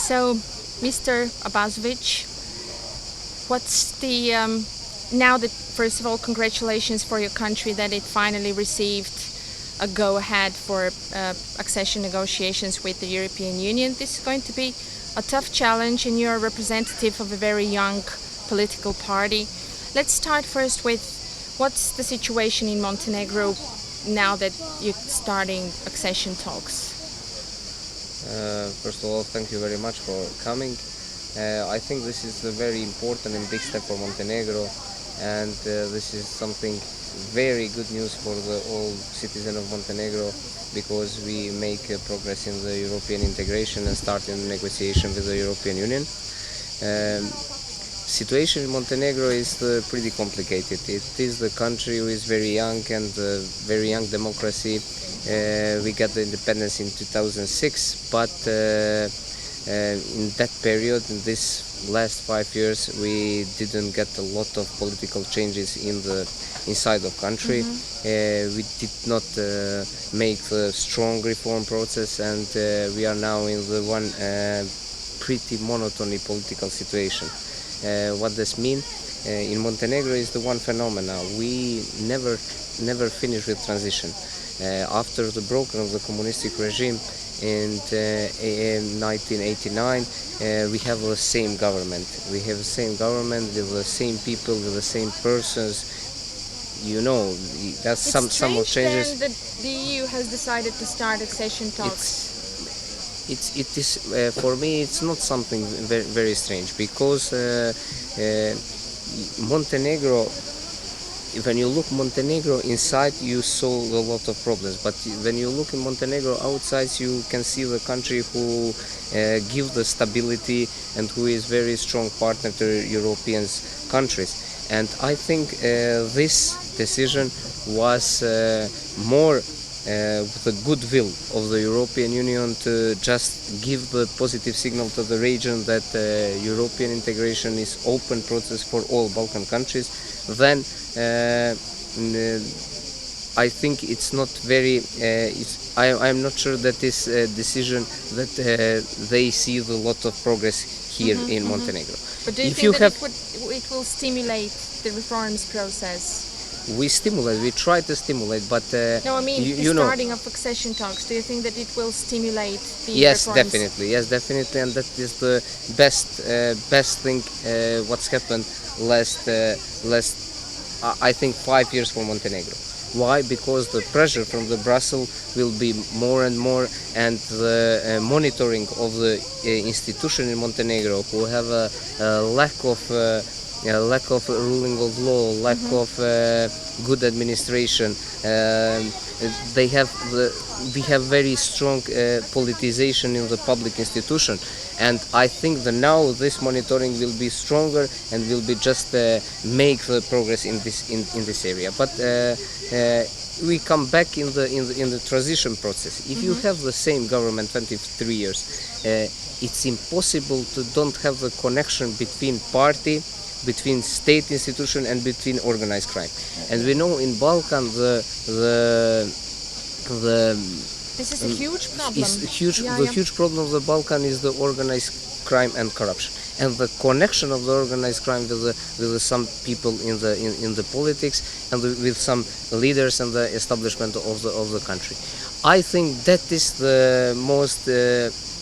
So, Mr. Abazovic, what's the now that first of all, congratulations for your country that it finally received a go-ahead for accession negotiations with the European Union. This is going to be a tough challenge, and you're a representative of a very young political party. Let's start first with what's the situation in Montenegro now that you're starting accession talks? First of all, thank you very much for coming. I think this is a very important and big step for Montenegro, and this is something very good news for the all citizens of Montenegro, because we make progress in the European integration and starting negotiation with the European Union. Situation in Montenegro is pretty complicated. It is the country who is very young and very young democracy. We got the independence in 2006, but in that period, in this last 5 years, we didn't get a lot of political changes inside the country. We did not make the strong reform process, and we are now in the one pretty monotony political situation. What this means in Montenegro is the one phenomena. We never finish with transition. After the breaking of the communistic regime in 1989, we have the same government. We have the same government with the same people, with the same persons. You know, that's some changes. Then that the EU has decided to start accession talks. It is for me. It's not something very strange, because Montenegro. When you look Montenegro inside, you saw a lot of problems. But when you look in Montenegro outside, you can see the country who give the stability and who is very strong partner to European countries. And I think this decision was more with the goodwill of the European Union to just give the positive signal to the region that European integration is open process for all Balkan countries. Then I think it's not very. I'm not sure that this decision that they see a lot of progress here in Montenegro. But do you think that it will stimulate the reforms process? We try to stimulate, but no, I mean the starting of accession talks. Do you think that it will stimulate the reforms? Yes, definitely, and that is the best thing what's happened last I think 5 years for Montenegro. Why? Because the pressure from the Brussels will be more and more, and the monitoring of the institution in Montenegro, who have a lack of ruling of law, lack of good administration. We have very strong politicization in the public institution, and I think that now this monitoring will be stronger and will be just make the progress in this area. But we come back in the transition process. If you have the same government 23 years, it's impossible to don't have the connection between party, between state institution, and between organized crime. And we know in Balkan this is a huge problem. The huge problem of the Balkan is the organized crime and corruption, and the connection of the organized crime with some people in the politics and with some leaders and the establishment of the country. I think that is the most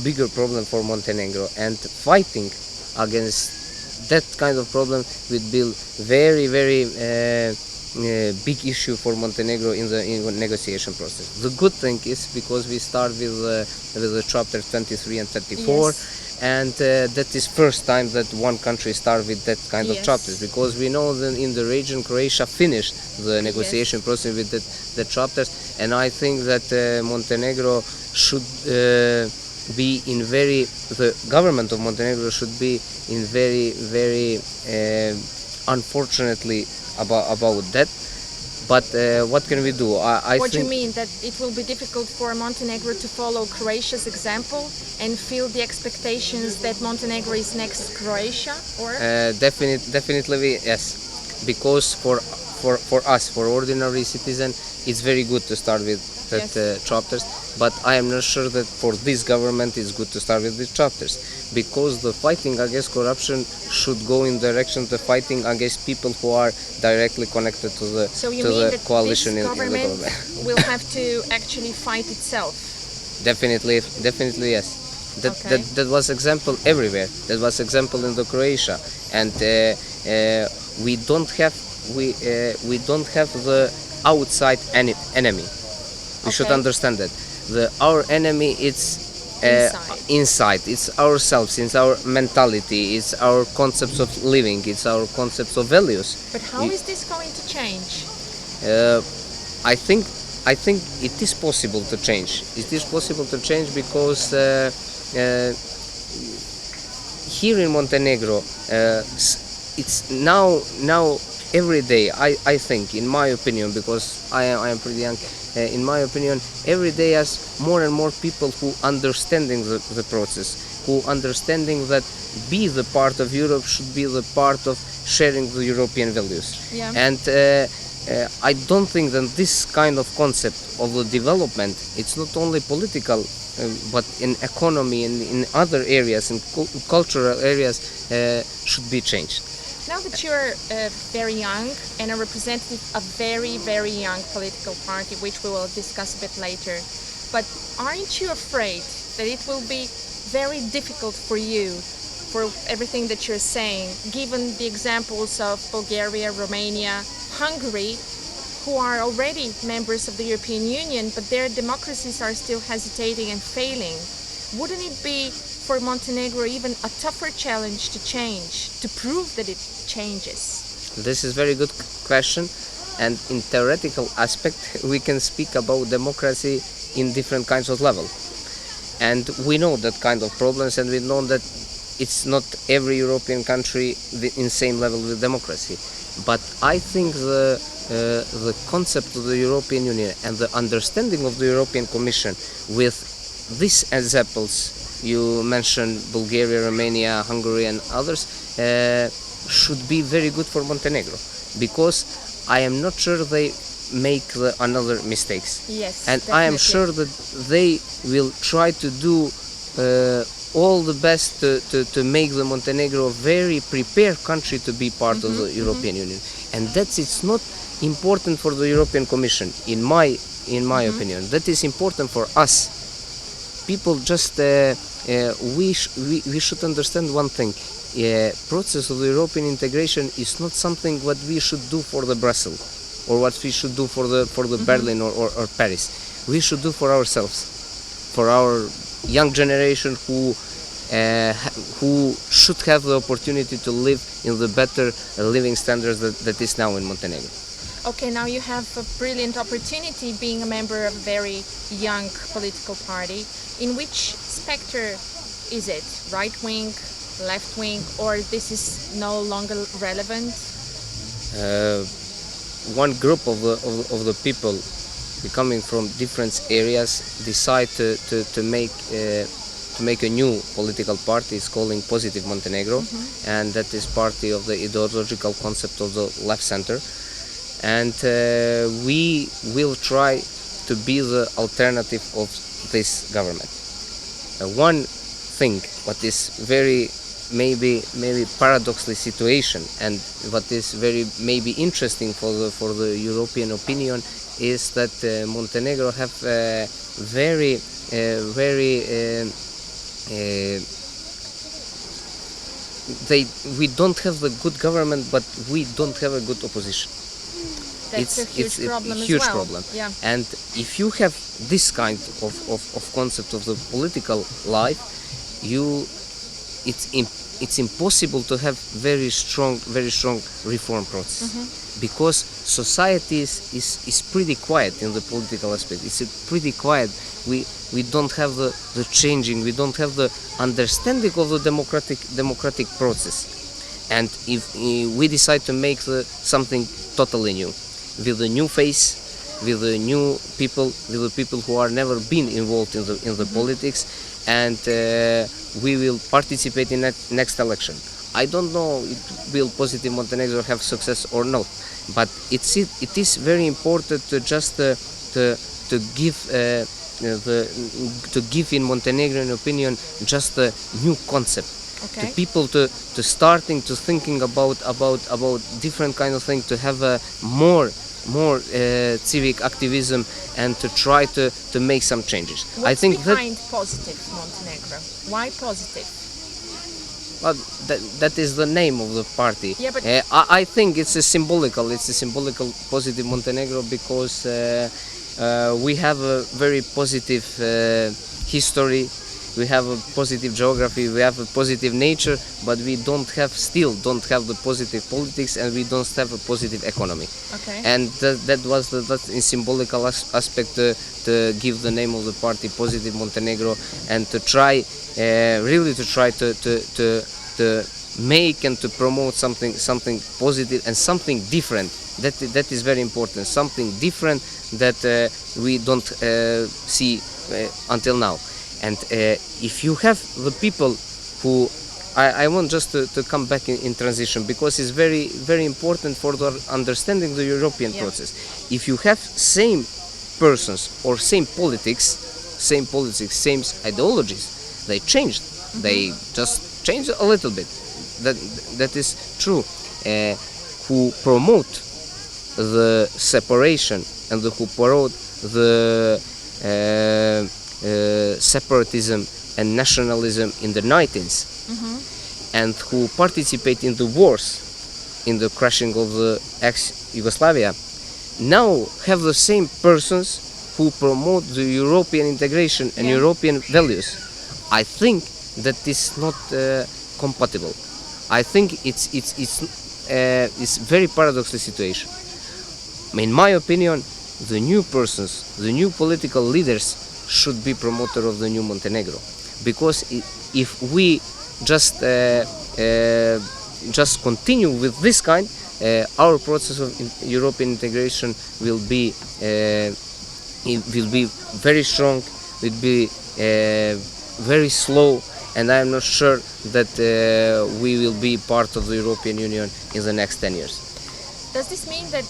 bigger problem for Montenegro, and fighting against that kind of problem would be very big issue for Montenegro in the negotiation process. The good thing is because we start with the chapter 23 and 24, and that is first time that one country start with that kind of chapters, because we know that in the region Croatia finished the negotiation process with the chapters, and I think that Montenegro should be in the government of Montenegro should be in very unfortunately about that. But what can we do? What do you mean? That it will be difficult for Montenegro to follow Croatia's example and feel the expectations that Montenegro is next Croatia? Or definitely yes, because for us, for ordinary citizen, it's very good to start with that chapters. but I am not sure that for this government it's good to start with these chapters, because the fighting against corruption should go in direction to fighting against people who are directly connected to the So you to mean the that coalition this in the government government. will have to actually fight itself? Definitely, definitely yes. Okay. That was example everywhere. That was example in the Croatia, and we don't have we don't have the outside enemy. We should Okay. understand that our enemy is inside. It's ourselves. It's our mentality. It's our concepts of living. It's our concepts of values. But how You- is this going to change? I think it is possible to change. It is possible to change because here in Montenegro, it's now every day. I think, in my opinion, because I am pretty young. In my opinion, every day as more and more people who understanding the process, who understanding that be the part of Europe should be the part of sharing the European values. Yeah. And I don't think that this kind of concept of the development, it's not only political, but in economy and in other areas, in cultural areas, should be changed. Now that you're very young and a representative of a very, very young political party, which we will discuss a bit later, but aren't you afraid that it will be very difficult for you, for everything that you're saying, given the examples of Bulgaria, Romania, Hungary, who are already members of the European Union, but their democracies are still hesitating and failing? Wouldn't it be for Montenegro even a tougher challenge to change, to prove that it changes? This is very good question, and in theoretical aspect we can speak about democracy in different kinds of level, and we know that kind of problems, and we know that it's not every European country in same level with democracy. But I think the concept of the European Union and the understanding of the European Commission with these examples you mentioned, Bulgaria, Romania, Hungary and others, should be very good for Montenegro, because I am not sure they make another mistakes. Yes, And I am definitely. sure that they will try to do all the best to make the Montenegro a very prepared country to be part of the European Union. And it's not important for the European Commission, in my opinion. That is important for us. People just we should understand one thing. Process of the European integration is not something what we should do for the Brussels, or what we should do for the Berlin or Paris. We should do for ourselves, for our young generation who should have the opportunity to live in the better living standards that is now in Montenegro. Okay, now you have a brilliant opportunity being a member of a very young political party. In which spectre is it? Right wing, left wing, or this is no longer relevant? One group of the people coming from different areas decide to make a new political party. It's calling Positive Montenegro, and that is party of the ideological concept of the left center. And we will try to be the alternative of this government. One thing what is very maybe paradoxally situation, and what is very maybe interesting for the European opinion, is that Montenegro have we don't have the good government, but we don't have a good opposition. That's a huge problem as huge well. problem. Yeah. And if you have this kind of concept of the political life, it's impossible to have very strong reform process, because society is pretty quiet in the political aspect. It's pretty quiet. We don't have the changing. We don't have the understanding of the democratic process. And if we decide to make something totally new, with a new face, with the new people, with the people who are never been involved in the politics, and we will participate in next election. I don't know it will Positive Montenegro have success or not, but it is very important to just to give to give in Montenegrin opinion just a new concept. Okay. To people to starting to thinking about different kind of thing, to have a more civic activism, and to try to make some changes. What's I think behind Positive Montenegro? Why positive? that is the name of the party. Yeah, but I think it's a symbolical Positive Montenegro, because we have a very positive history, we have a positive geography, we have a positive nature, but we still don't have the positive politics, and we don't have a positive economy. okay. And that was that in symbolical aspect, to give the name of the party Positive Montenegro, and to try really to try to make and to promote something positive and something different. That is very important. Something different that we don't see until now. And if you have the people who, I want just to come back in transition, because it's very very important for the understanding the European Yeah. process. If you have same persons or same politics, same ideologies, they changed. They just changed a little bit. That is true. Who promote the separation, and who promote the separatism and nationalism in the 90s, and who participate in the wars, in the crashing of the ex-Yugoslavia, now have the same persons who promote the European integration and Yeah. European values. I think that is not compatible. I think it's very paradoxical situation. In my opinion, the new persons, the new political leaders, should be promoter of the new Montenegro, because if we just continue with this kind, our process of European integration will be very strong, will be very slow, and I am not sure that we will be part of the European Union in the next 10 years. Does this mean that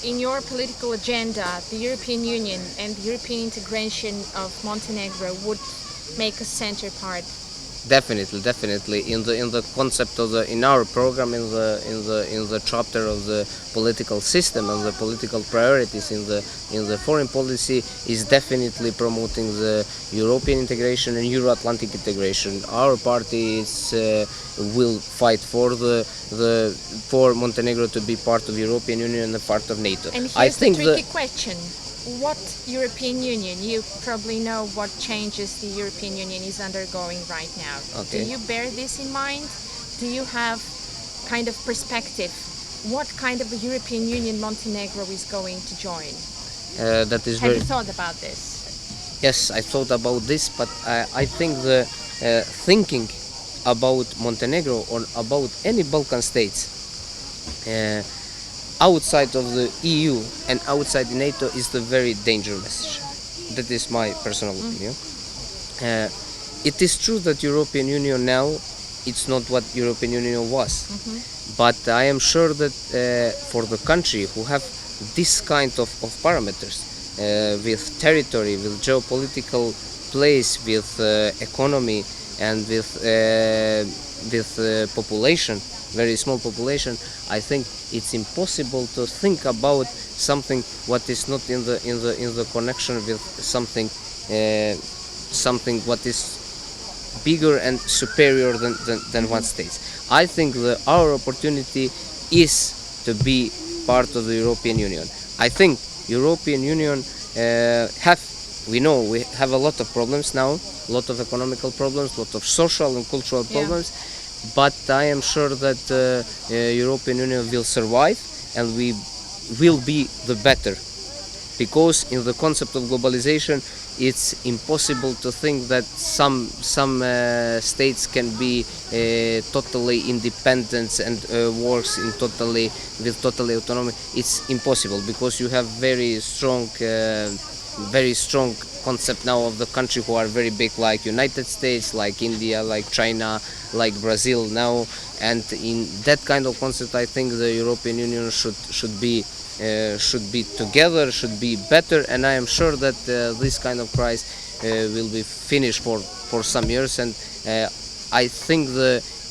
in your political agenda, the European Union and the European integration of Montenegro would make a center part? Definitely. In the concept of in our program, in the chapter of the political system and the political priorities in the foreign policy, is definitely promoting the European integration and Euro-Atlantic integration. Our party will fight for Montenegro to be part of European Union and part of NATO. And here's I think the tricky question. What European Union? You probably know what changes the European Union is undergoing right now. Okay. Do you bear this in mind? Do you have kind of perspective? What kind of a European Union Montenegro is going to join? That is Have very. you thought about this? Yes, I thought about this, but I think the thinking about Montenegro or about any Balkan states outside of the EU and outside NATO is the very dangerous message. That is my personal opinion. It is true that European Union now, it's not what European Union was, but I am sure that for the country who have this kind of parameters, with territory, with geopolitical place, with economy, and with population, very small population, I think it's impossible to think about something what is not in the connection with something what is bigger and superior than one state. I think that our opportunity is to be part of the European Union. I think European Union we have a lot of problems now, a lot of economical problems, a lot of social and cultural problems, but I am sure that European Union will survive, and we will be the better, because in the concept of globalization, it's impossible to think that some states can be totally independent and works with totally autonomy. It's impossible, because you have very strong concept now of the country who are very big, like United States, like India, like China, like Brazil now, and in that kind of concept, I think the European Union should be should be together, should be better, and I am sure that this kind of crisis will be finished for some years. And I think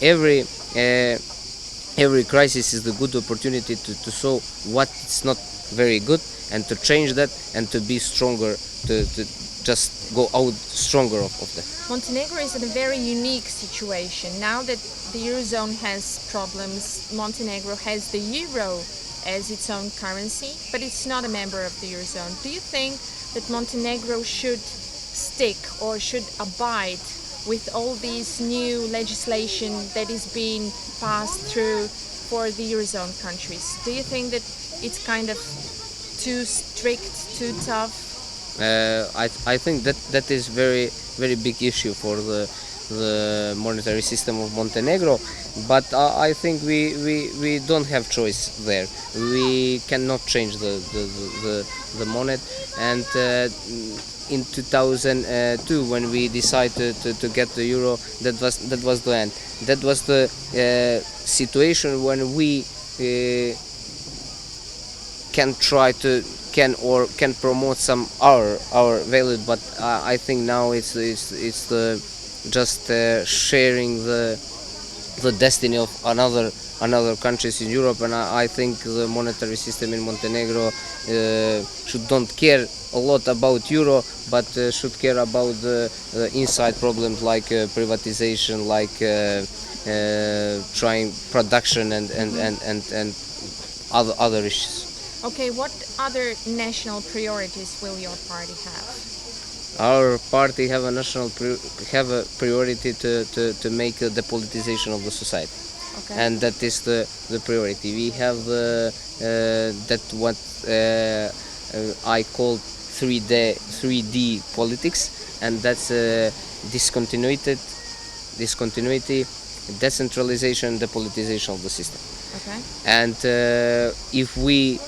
every crisis is the good opportunity to show what is not very good and to change that and to be stronger, to just go out stronger of that. Montenegro is in a very unique situation. Now that the Eurozone has problems, Montenegro has the euro as its own currency, but it's not a member of the Eurozone. Do you think that Montenegro should stick or should abide with all these new legislation that is being passed through for the Eurozone countries? Do you think that it's kind of too strict, too tough? I think that is very big issue for the monetary system of Montenegro, but I think we don't have choice there. We cannot change the money, and in 2002 when we decided to get the euro, that was the end. That was the situation when we can promote some our value, but I think now it's the just sharing the destiny of another countries in Europe, and I think the monetary system in Montenegro should don't care a lot about euro, but should care about the inside problems like privatization, like trying production and other issues. Okay, what other national priorities will your party have? Our party have a priority to make a depolitization of the society, Okay. and that is the priority. We have that what I call 3D politics, and that's discontinuity, decentralization, depolitization of the system. Okay. And if we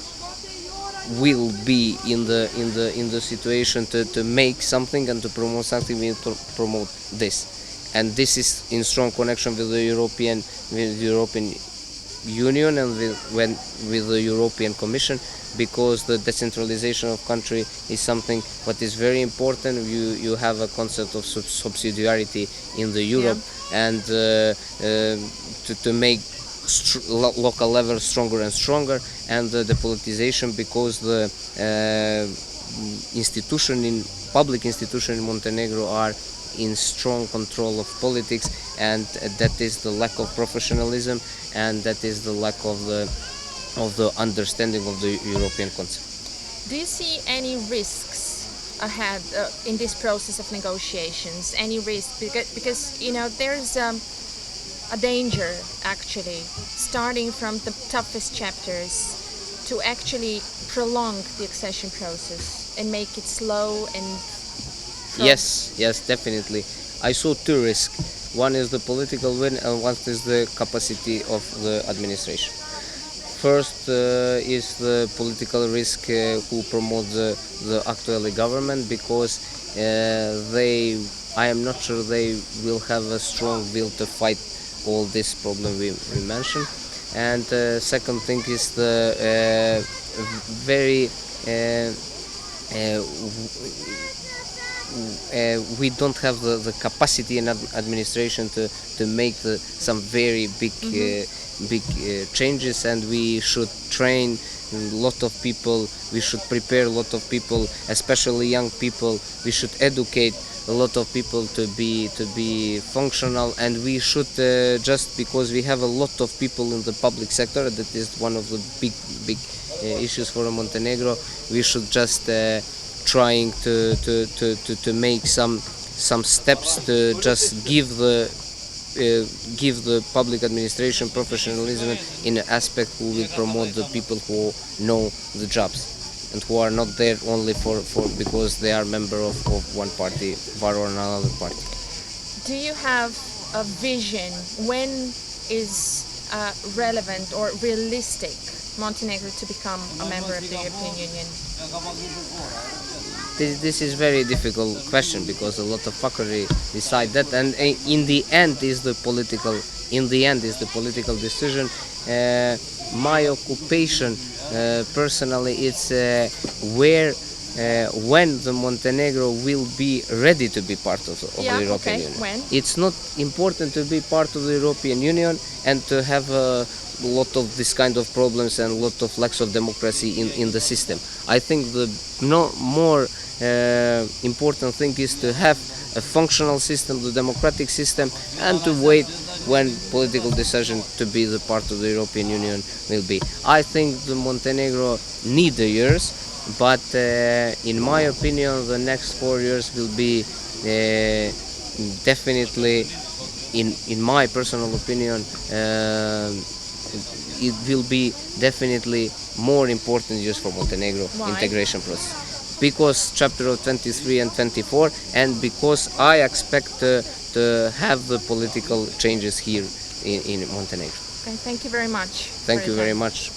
will be in the situation to make something and to promote something, we promote this, and this is in strong connection with the European Union and with the European Commission, because the decentralization of country is something what is very important. You have a concept of subsidiarity in the Europe, and to make local level stronger and stronger, and the politicization, because the public institution in Montenegro are in strong control of politics, and that is the lack of professionalism, and that is the lack of the understanding of the European concept. Do you see any risks ahead in this process of negotiations? Any risk? Because there's a danger actually starting from the toughest chapters to actually prolong the accession process and make it slow and Yes, definitely. I saw two risks. One is the political will, and one is the capacity of the administration. First is the political risk who promote the actual government, because I am not sure they will have a strong will to fight all this problem we mentioned. And second thing is the we don't have the capacity in administration to make some very big changes, and we should train a lot of people, we should prepare a lot of people, especially young people. We should educate a lot of people to be functional, and we should just because we have a lot of people in the public sector, that is one of the big issues for Montenegro. We should just trying to make some steps to just give the public administration professionalism in an aspect who will promote the people who know the jobs and who are not there only for because they are member of one party or another party. Do you have a vision when is relevant or realistic Montenegro to become a member of the European Union? This is very difficult question, because a lot of factors decide that, and in the end is the political decision. My occupation personally, it's where when the Montenegro will be ready to be part of Yeah, the European okay, Union. when? It's not important to be part of the European Union and to have a lot of this kind of problems and a lot of lacks of democracy in the system. I think the more important thing is to have a functional system, the democratic system, and to wait when political decision to be the part of the European Union will be. I think the Montenegro need the years, but in my opinion, the next 4 years will be definitely, in my personal opinion, it will be definitely more important years for Montenegro Why? integration process, because chapter of 23 and 24, and because I expect to have the political changes here in Montenegro. Okay, thank you very much. Thank for you your very time. much.